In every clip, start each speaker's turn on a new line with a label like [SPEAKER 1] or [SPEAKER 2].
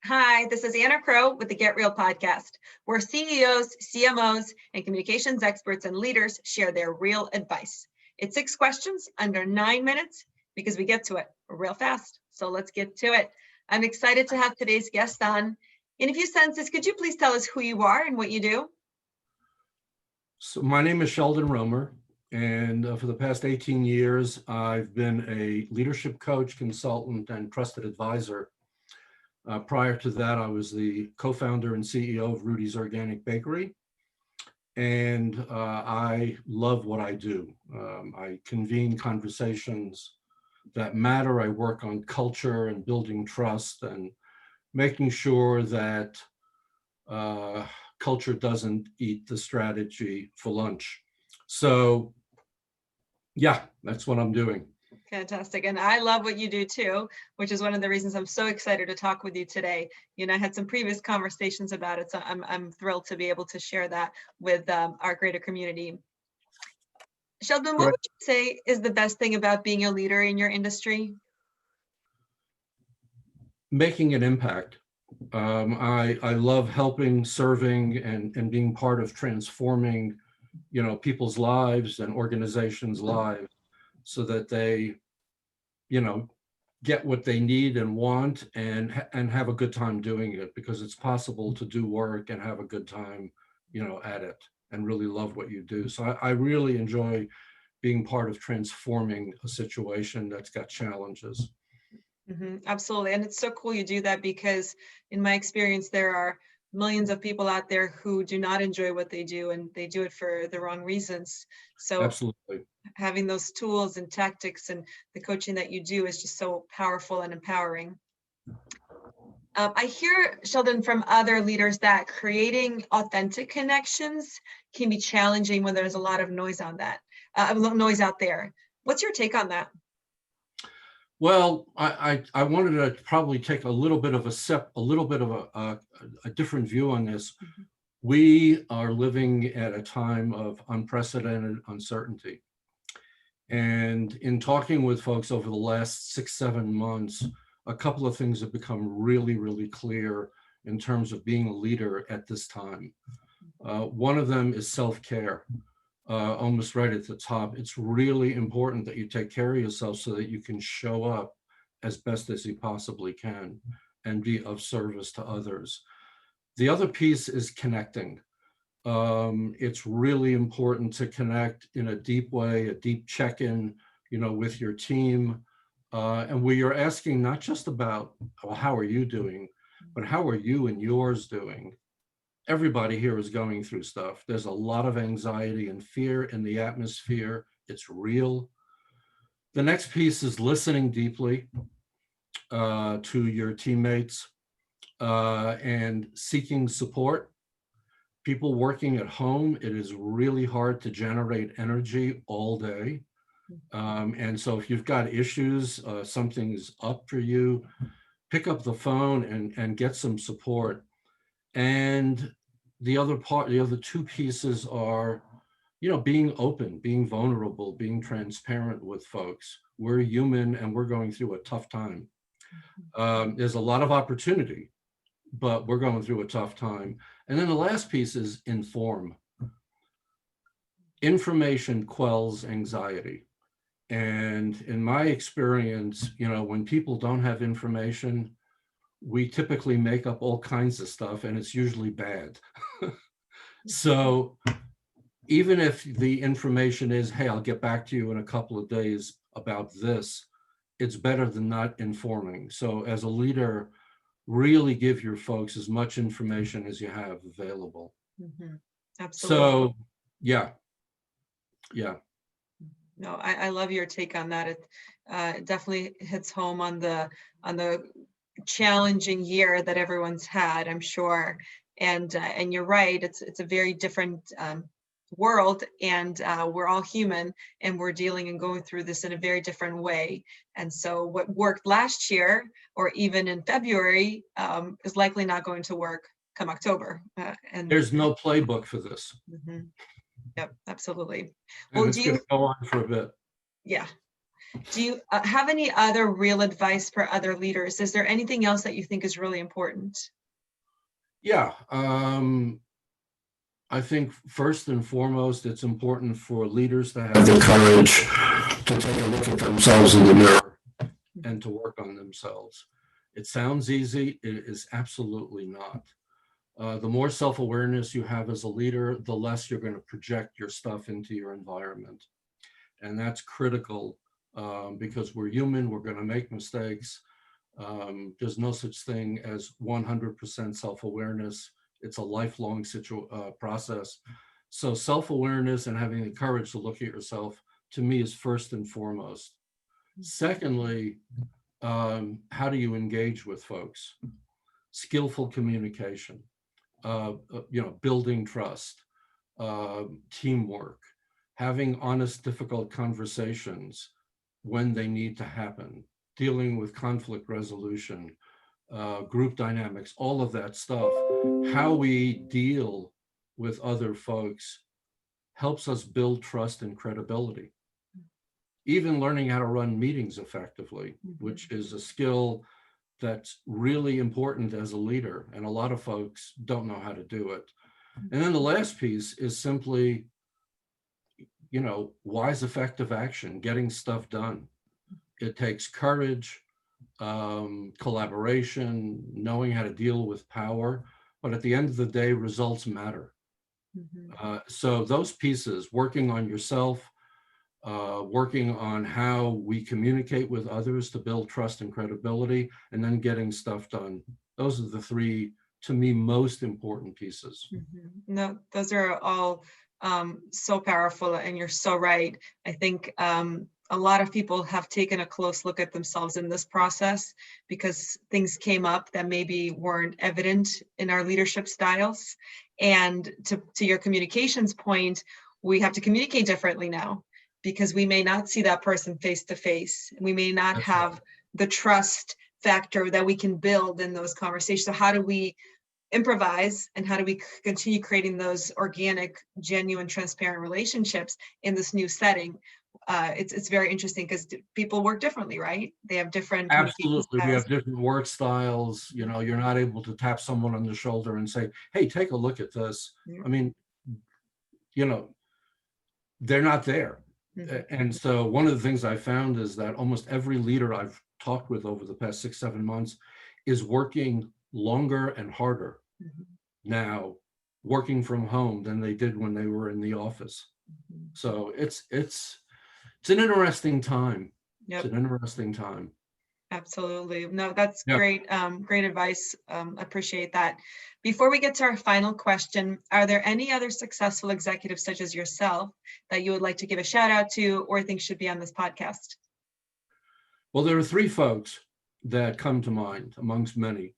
[SPEAKER 1] Hi, this is Anna Crowe with the Get Real podcast, where CEOs, CMOs, and communications experts and leaders share their real advice. It's 6 questions under 9 minutes because we get to it real fast. So let's get to it. I'm excited to have today's guest on. In a few sentences, could you please tell us who you are and what you do?
[SPEAKER 2] So my name is Sheldon Romer, and for the past 18 years, I've been a leadership coach, consultant, and trusted advisor. Prior to that, I was the co-founder and CEO of Rudy's Organic Bakery, and I love what I do. I convene conversations that matter. I work on culture and building trust and making sure that culture doesn't eat the strategy for lunch. So yeah, that's what I'm doing.
[SPEAKER 1] Fantastic. And I love what you do too, which is one of the reasons I'm so excited to talk with you today. You know, I had some previous conversations about it, so I'm thrilled to be able to share that with our greater community. Sheldon, what
[SPEAKER 2] Great.
[SPEAKER 1] would you say is the best thing about being a leader in your industry?
[SPEAKER 2] Making an impact. I love helping, serving, and being part of transforming, people's lives and organizations' lives so that they, get what they need and want and have a good time doing it, because it's possible to do work and have a good time, at it and really love what you do. So I really enjoy being part of transforming a situation that's got challenges.
[SPEAKER 1] Absolutely. And it's so cool you do that because in my experience, there are millions of people out there who do not enjoy what they do and they do it for the wrong reasons. So
[SPEAKER 2] Absolutely.
[SPEAKER 1] having those tools and tactics and the coaching that you do is just so powerful and empowering. I hear, Sheldon, from other leaders that creating authentic connections can be challenging when there's a lot of noise on that, noise out there. What's your take on that?
[SPEAKER 2] Well, I wanted to probably take a little bit of a different view on this. We are living at a time of unprecedented uncertainty. And in talking with folks over the last 6-7 months, a couple of things have become really, really clear in terms of being a leader at this time. One of them is self-care. Almost right at the top. It's really important that you take care of yourself so that you can show up as best as you possibly can and be of service to others. The other piece is connecting. It's really important to connect in a deep way, a deep check-in, with your team. And where you're asking not just about, well, how are you doing, but how are you and yours doing? Everybody here is going through stuff. There's a lot of anxiety and fear in the atmosphere. It's real. The next piece is listening deeply to your teammates and seeking support. People working at home, it is really hard to generate energy all day. And so if you've got issues, something's up for you, pick up the phone and get some support. And the other two pieces are, being open, being vulnerable, being transparent with folks. We're human and we're going through a tough time. There's a lot of opportunity, but we're going through a tough time. And then the last piece is inform. Information quells anxiety. And in my experience, when people don't have information, we typically make up all kinds of stuff and it's usually bad. So even if the information is, hey, I'll get back to you in a couple of days about this, it's better than not informing. So as a leader, really give your folks as much information as you have available.
[SPEAKER 1] Absolutely.
[SPEAKER 2] So yeah.
[SPEAKER 1] No, I love your take on that. It definitely hits home on the challenging year that everyone's had, I'm sure. And you're right, it's a very different world, and we're all human, and we're dealing and going through this in a very different way. And so what worked last year or even in February is likely not going to work come October.
[SPEAKER 2] And there's no playbook for this.
[SPEAKER 1] Yep, absolutely.
[SPEAKER 2] And it's going to go on for a bit.
[SPEAKER 1] Yeah. Do you have any other real advice for other leaders? Is there anything else that you think is really important?
[SPEAKER 2] Yeah. I think first and foremost, it's important for leaders to have the courage to take a look at themselves in the mirror and to work on themselves. It sounds easy. It is absolutely not. The more self-awareness you have as a leader, the less you're going to project your stuff into your environment. And that's critical because we're human, we're going to make mistakes. There's no such thing as 100% self-awareness. It's a lifelong process. So self-awareness and having the courage to look at yourself, to me, is first and foremost. Secondly, how do you engage with folks? Skillful communication, building trust, teamwork, having honest, difficult conversations when they need to happen, dealing with conflict resolution, group dynamics, all of that stuff. How we deal with other folks helps us build trust and credibility. Even learning how to run meetings effectively, which is a skill that's really important as a leader, and a lot of folks don't know how to do it. And then the last piece is simply, wise, effective action, getting stuff done. It takes courage, collaboration, knowing how to deal with power, but at the end of the day, results matter. So those pieces, working on yourself, working on how we communicate with others to build trust and credibility, and then getting stuff done. Those are the three, to me, most important pieces.
[SPEAKER 1] No, those are all so powerful, and you're so right. I think a lot of people have taken a close look at themselves in this process because things came up that maybe weren't evident in our leadership styles. And to your communications point, we have to communicate differently now, because we may not see that person face to face. We may not have the trust factor that we can build in those conversations. So how do we improvise, and how do we continue creating those organic, genuine, transparent relationships in this new setting? It's very interesting because people work differently, right? They have different.
[SPEAKER 2] Absolutely, we have different work styles. You're not able to tap someone on the shoulder and say, "Hey, take a look at this." I mean, they're not there. And so one of the things I found is that almost every leader I've talked with over the past 6-7 months is working longer and harder now, working from home, than they did when they were in the office. So it's an interesting time. It's an interesting time.
[SPEAKER 1] Absolutely. No, that's great. Great advice. Appreciate that. Before we get to our final question, are there any other successful executives such as yourself that you would like to give a shout out to or think should be on this podcast?
[SPEAKER 2] Well, there are 3 folks that come to mind amongst many.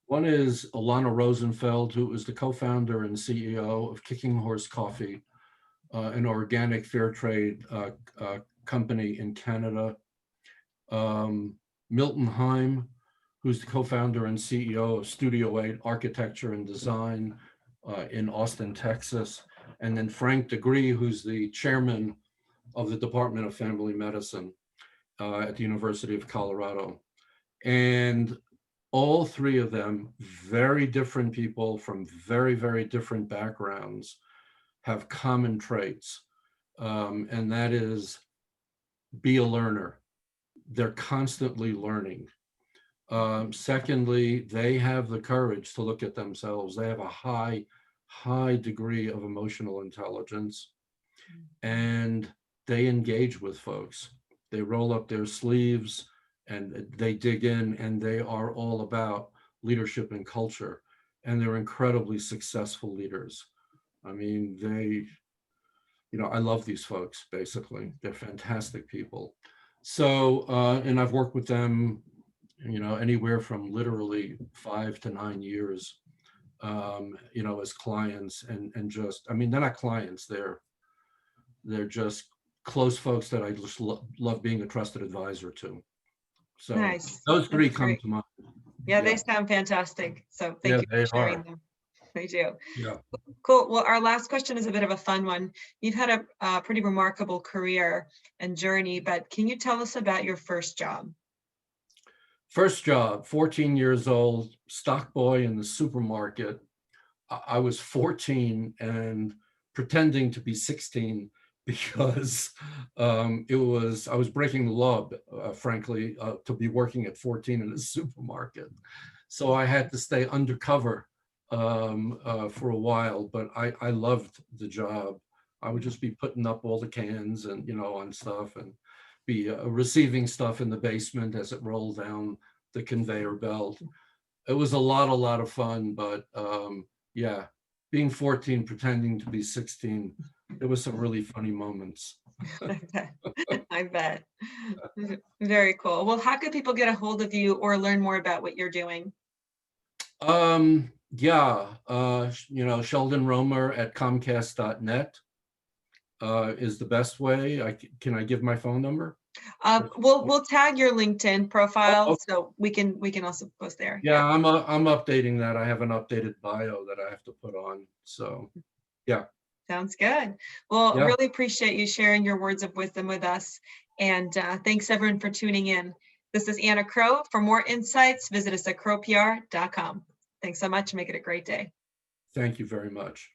[SPEAKER 2] One is Alana Rosenfeld, who is the co-founder and CEO of Kicking Horse Coffee, an organic fair trade company in Canada. Milton Heim, who's the co-founder and CEO of Studio 8 Architecture and Design in Austin, Texas. And then Frank Degree, who's the chairman of the Department of Family Medicine at the University of Colorado. And all 3 of them, very different people from very, very different backgrounds, have common traits. And that is, be a learner. They're constantly learning. Secondly, they have the courage to look at themselves. They have a high degree of emotional intelligence, and they engage with folks. They roll up their sleeves and they dig in, and they are all about leadership and culture. And they're incredibly successful leaders. I mean, I love these folks, basically. They're fantastic people. So, and I've worked with them, anywhere from literally 5 to 9 years, as clients, and just, they're not clients, they're just close folks that I just love being a trusted advisor to. So
[SPEAKER 1] nice.
[SPEAKER 2] Those 3 come to mind.
[SPEAKER 1] Yeah, they sound fantastic. So thank you for sharing them. They do.
[SPEAKER 2] Yeah.
[SPEAKER 1] Cool. Well, our last question is a bit of a fun one. You've had a pretty remarkable career and journey, but can you tell us about your first job?
[SPEAKER 2] First job, 14 years old, stock boy in the supermarket. I was 14 and pretending to be 16 because I was breaking the law, frankly, to be working at 14 in a supermarket. So I had to stay undercover for a while, but I loved the job. I would just be putting up all the cans and, on stuff, and be receiving stuff in the basement as it rolled down the conveyor belt. It was a lot of fun, but yeah, being 14, pretending to be 16, there was some really funny moments.
[SPEAKER 1] I bet. I bet. Very cool. Well, how can people get a hold of you or learn more about what you're doing?
[SPEAKER 2] Yeah, Sheldon Romer at Comcast.net is the best way. Can I give my phone number?
[SPEAKER 1] We'll tag your LinkedIn profile,
[SPEAKER 2] Oh,
[SPEAKER 1] so we can also post there.
[SPEAKER 2] yeah, I'm updating that. I have an updated bio that I have to put on. So yeah.
[SPEAKER 1] Sounds good. Well,
[SPEAKER 2] Yeah.
[SPEAKER 1] really appreciate you sharing your words of wisdom with us. And thanks everyone for tuning in. This is Anna Crowe. For more insights, visit us at crowepr.com. Thanks so much. Make it a great day.
[SPEAKER 2] Thank you very much.